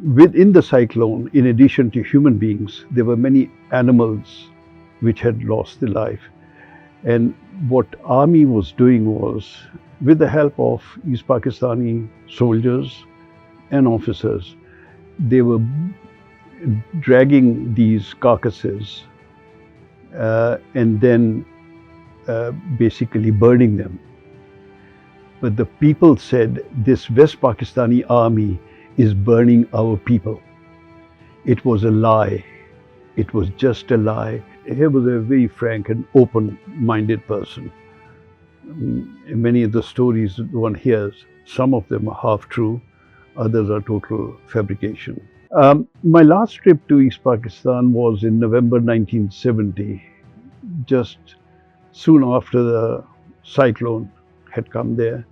Within the cyclone, in addition to human beings, there were many animals which had lost their life. And what army was doing was, with the help of East-Pakistani soldiers and officers, they were dragging these carcasses and then basically burning them. But the people said, this West Pakistani army is burning our people. It was a lie. It was just a lie. He was a very frank and open-minded person. Many of the stories one hears, some of them are half true, others are total fabrication. My last trip to East Pakistan was in November 1970, just soon after the cyclone had come there.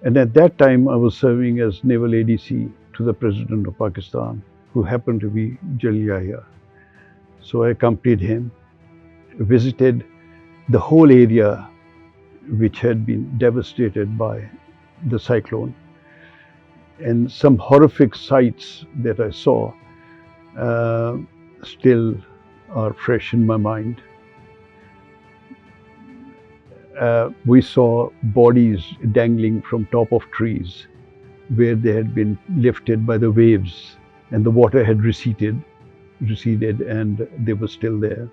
And at that time, I was serving as Naval ADC to the President of Pakistan, who happened to be General Yahya. So I accompanied him, visited the whole area which had been devastated by the cyclone. And some horrific sights that I saw still are fresh in my mind. We saw bodies dangling from top of trees where they had been lifted by the waves and the water had receded and they were still there.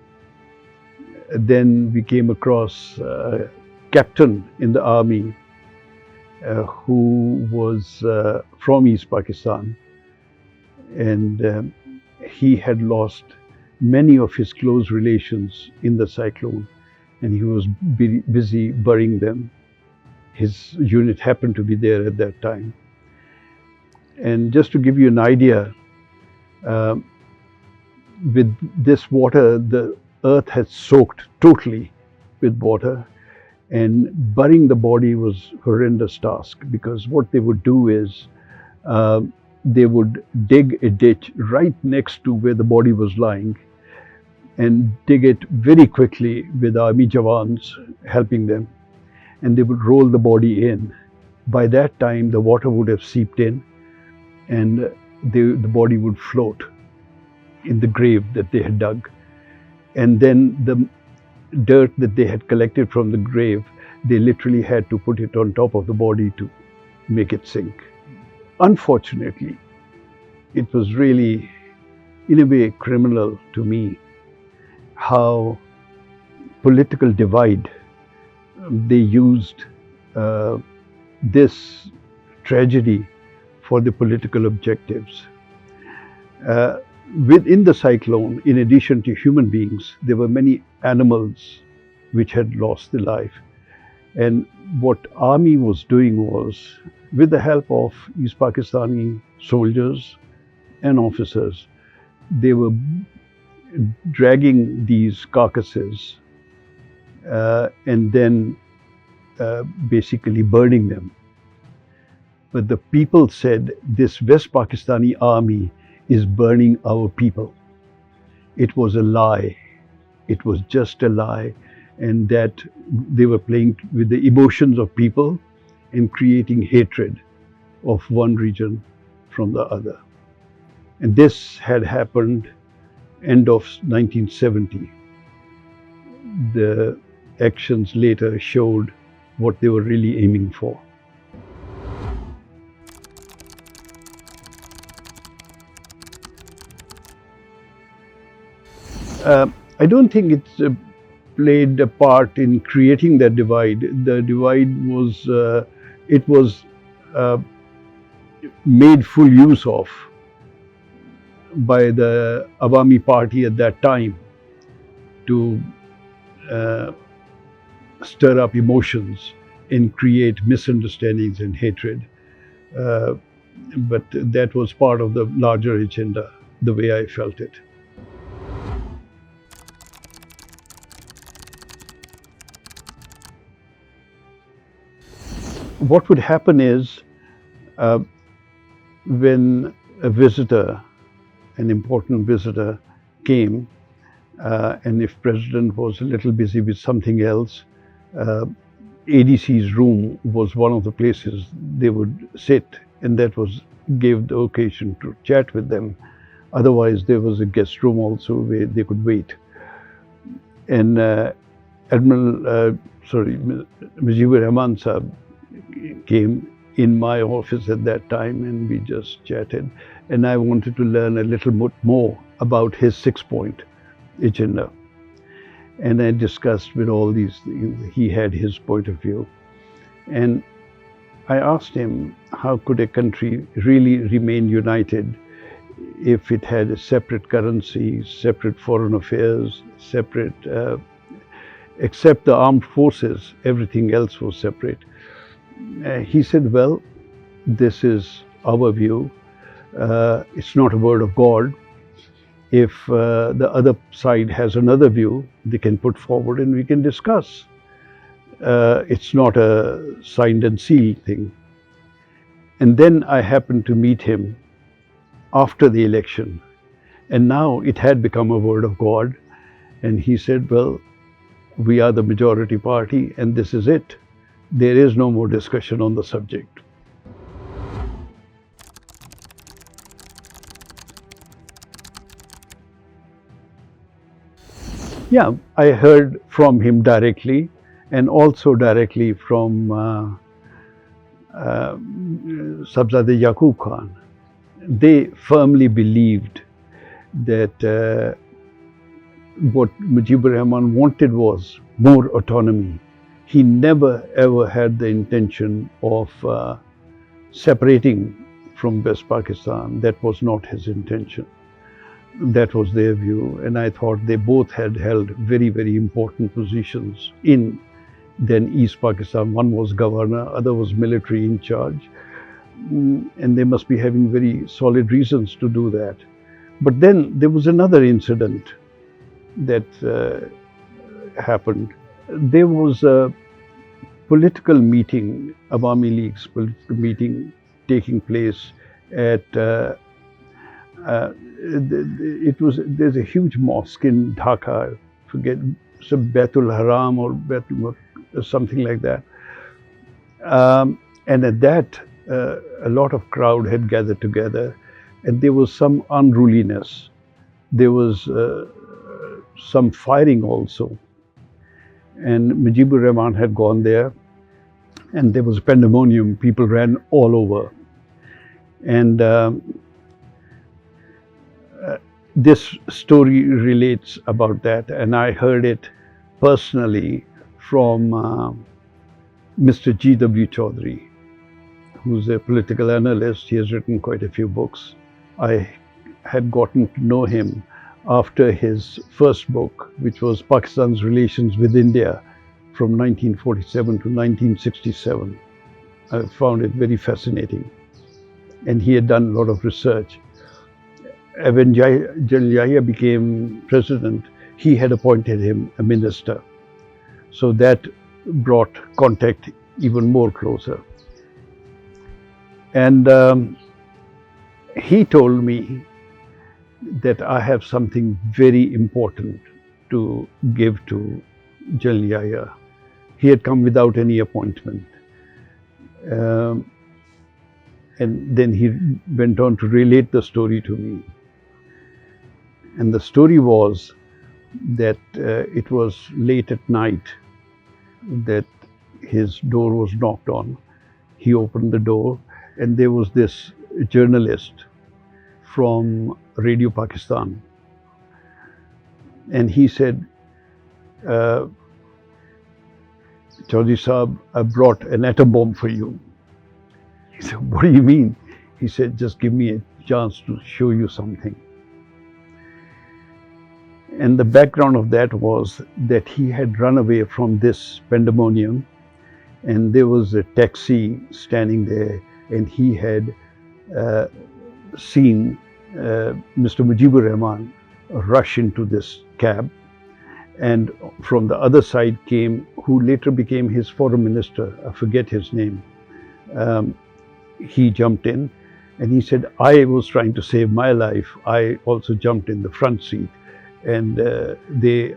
Then we came across a captain in the army who was from East Pakistan, and he had lost many of his close relations in the cyclone, and he was busy burying them. His unit happened to be there at that time. And just to give you an idea, with this water, the earth had soaked totally with water, and burying the body was a horrendous task, because what they would do is they would dig a ditch right next to where the body was lying and dig it very quickly with army jawans helping them, and they would roll the body in. By that time, the water would have seeped in and the body would float in the grave that they had dug. And then the dirt that they had collected from the grave, they literally had to put it on top of the body to make it sink. Unfortunately, it was really, in a way, criminal to me how political divide, they used this tragedy for the political objectives. Within the cyclone, in addition to human beings, there were many animals which had lost their life. And what army was doing was, with the help of East Pakistani soldiers and officers, they were dragging these carcasses and then basically burning them. But the people said, this West Pakistani army is burning our people. It was a lie. It was just a lie, and that they were playing with the emotions of people and creating hatred of one region from the other. And this had happened end of 1970. The actions later showed what they were really aiming for. I don't think it's played a part in creating that divide. The divide was, it was made full use of by the Awami Party at that time to stir up emotions and create misunderstandings and hatred. But that was part of the larger agenda, the way I felt it. What would happen is, when a visitor, an important visitor came, and if President was a little busy with something else, ADC's room was one of the places they would sit and that gave the occasion to chat with them. Otherwise, there was a guest room also where they could wait. And Mujib Ur Rehman Sahab came in my office at that time, and we just chatted. And I wanted to learn a little bit more about his 6-point agenda. And I discussed with all these things. He had his point of view. And I asked him, how could a country really remain united if it had a separate currency, separate foreign affairs, separate, except the armed forces, everything else was separate. He said, well, this is our view. It's not a word of God. If the other side has another view, they can put forward and we can discuss. It's not a signed and sealed thing. And then I happened to meet him after the election, and now it had become a word of God. And he said, well, we are the majority party and this is it. There is no more discussion on the subject. Yeah, I heard from him directly, and also directly from Sabzade Yaqub Khan. They firmly believed that what Mujib Ur Rehman wanted was more autonomy. He never ever had the intention of separating from West Pakistan. That was not his intention. That was their view, and I thought they both had held very, very important positions in then East Pakistan. One was governor, other was military in charge, and they must be having very solid reasons to do that. But then there was another incident that happened. There was a political meeting, Awami League's political meeting, taking place at there's a huge mosque in Dhaka, I forget, some Baitul Haram or Baitul something like that. And at that, a lot of crowd had gathered together, and there was some unruliness. There was some firing also. And Mujib Ur Rehman had gone there, and there was pandemonium. People ran all over. And this story relates about that, and I heard it personally from Mr. G.W. Chaudhary, who's a political analyst. He has written quite a few books. I had gotten to know him after his first book, which was Pakistan's Relations with India from 1947 to 1967. I found it very fascinating. And he had done a lot of research. When General Yahya became president, he had appointed him a minister. So that brought contact even more closer. And he told me that I have something very important to give to General Yahya. He had come without any appointment. And then he went on to relate the story to me. And the story was that it was late at night that his door was knocked on. He opened the door, and there was this journalist from Radio Pakistan. And he said, Chaudhary Saab, I brought an atom bomb for you. He said, what do you mean? He said, just give me a chance to show you something. And the background of that was that he had run away from this pandemonium, and there was a taxi standing there, and he had seen Mr. Mujib Ur Rehman rush into this cab, and from the other side came, who later became his foreign minister, I forget his name. He jumped in, and he said, I was trying to save my life. I also jumped in the front seat. And they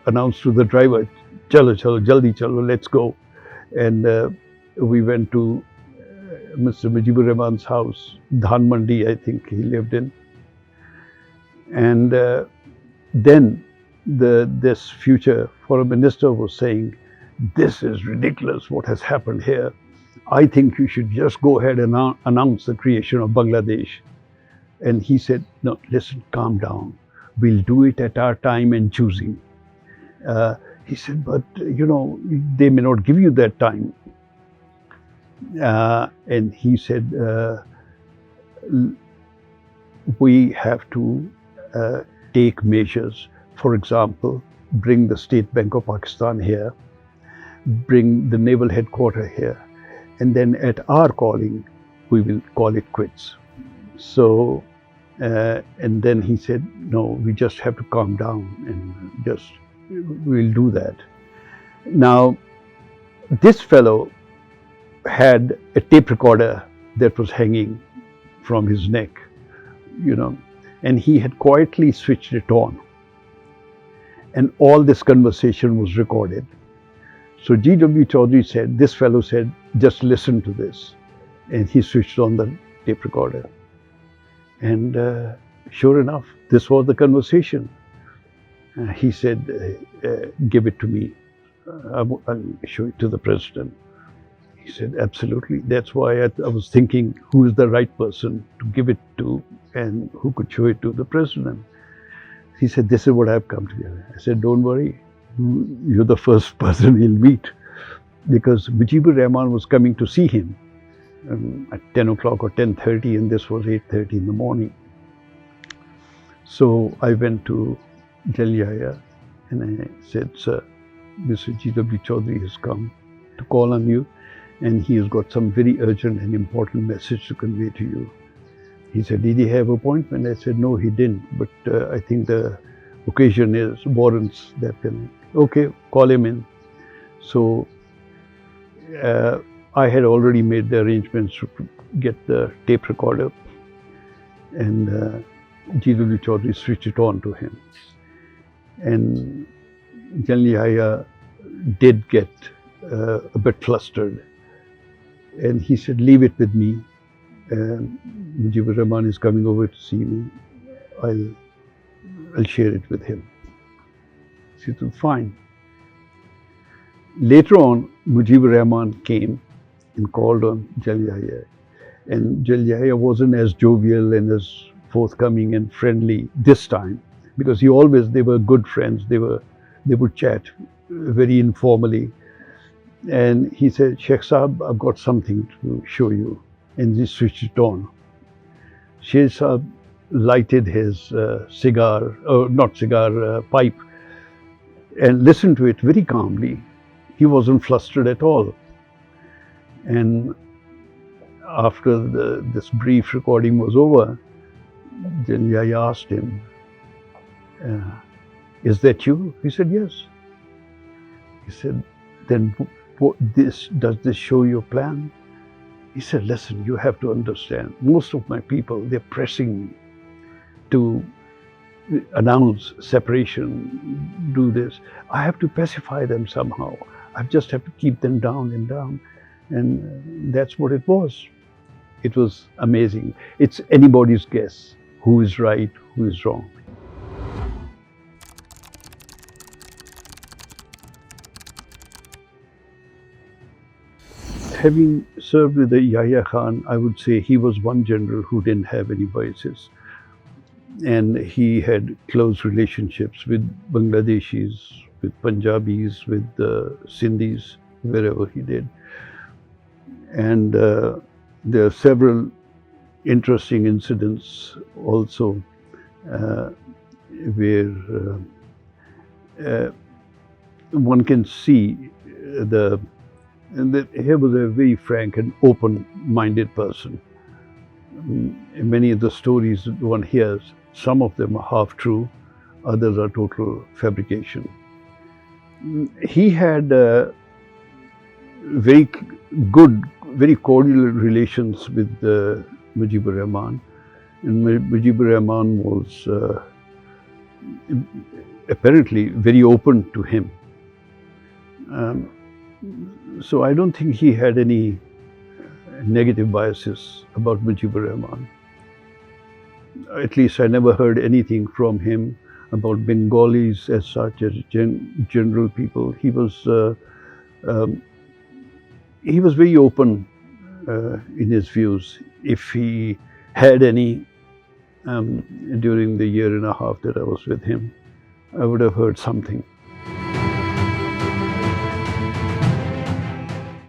announced to the driver, chalo, chalo, jaldi chalo, let's go. And we went to Mr. Mujib Ur Rehman's house, Dhan Mandi, I think he lived in. And then this future foreign minister was saying, "This is ridiculous what has happened here. I think you should just go ahead and announce the creation of Bangladesh." And he said, "No, listen, calm down. We'll do it at our time and choosing." He said, "But they may not give you that time." And he said, "We have to take measures. For example, bring the State Bank of Pakistan here, bring the naval headquarters here, and then at our calling, we will call it quits." So, and then he said, "No, we just have to calm down and we'll do that." Now, this fellow had a tape recorder that was hanging from his neck, and he had quietly switched it on. And all this conversation was recorded. So G.W. Chaudhry said, this fellow said, "Just listen to this." And he switched on the tape recorder. And sure enough, this was the conversation. He said, "Give it to me. I'll show it to the president." He said, "Absolutely. That's why I was thinking, who is the right person to give it to and who could show it to the president?" He said, "This is what I've come to." I said, "Don't worry. You're the first person he'll meet." Because Mujib Ur Rehman was coming to see him at 10 o'clock or 10:30, and this was 8:30 in the morning. So I went to Jalal Yahya and I said, "Sir, Mr. G.W. Chaudhry has come to call on you, and he has got some very urgent and important message to convey to you." He said, "Did he have an appointment?" I said, "No, he didn't, but I think the occasion warrants that." "Okay, call him in." So I had already made the arrangements to get the tape recorder, and G.W. Chaudhry switched it on to him. And Jalal Yahya did get a bit flustered, and he said, "Leave it with me. Mujib Ur Rehman is coming over to see me. I'll share it with him." She said, "Fine." Later on, Mujib Ur Rehman came and called on Jalal Yahya, and Jalal Yahya wasn't as jovial and as forthcoming and friendly this time, because they were good friends. They would chat very informally, and he said, "Sheikh Sahab, I've got something to show you." And he switched it on. Sheikh Sahab lighted his pipe, and listened to it very calmly. He wasn't flustered at all. And after this brief recording was over, then Yahya asked him, "Is that you?" He said, "Yes." He said, "Then does this show your plan?" He said, "Listen, you have to understand, most of my people, they're pressing me to announce separation, do this. I have to pacify them somehow. I just have to keep them down and down." And that's what it was. It was amazing. It's anybody's guess who is right, who is wrong. Having served with the Yahya Khan, I would say he was one general who didn't have any biases. And he had close relationships with Bangladeshis, with Punjabis, with Sindhis, wherever he did. And there are several interesting incidents also where one can see he was a very frank and open-minded person. Many of the stories one hears, some of them are half true, others are total fabrication. He had very good, very cordial relations with Mujib Ur Rehman, and Mujib Ur Rehman was apparently very open to him. So I don't think he had any negative biases about Mujib Ur Rehman. At least I never heard anything from him about Bengalis as such, as general people. He was very open in his views. If he had any during the year and a half that I was with him, I would have heard something.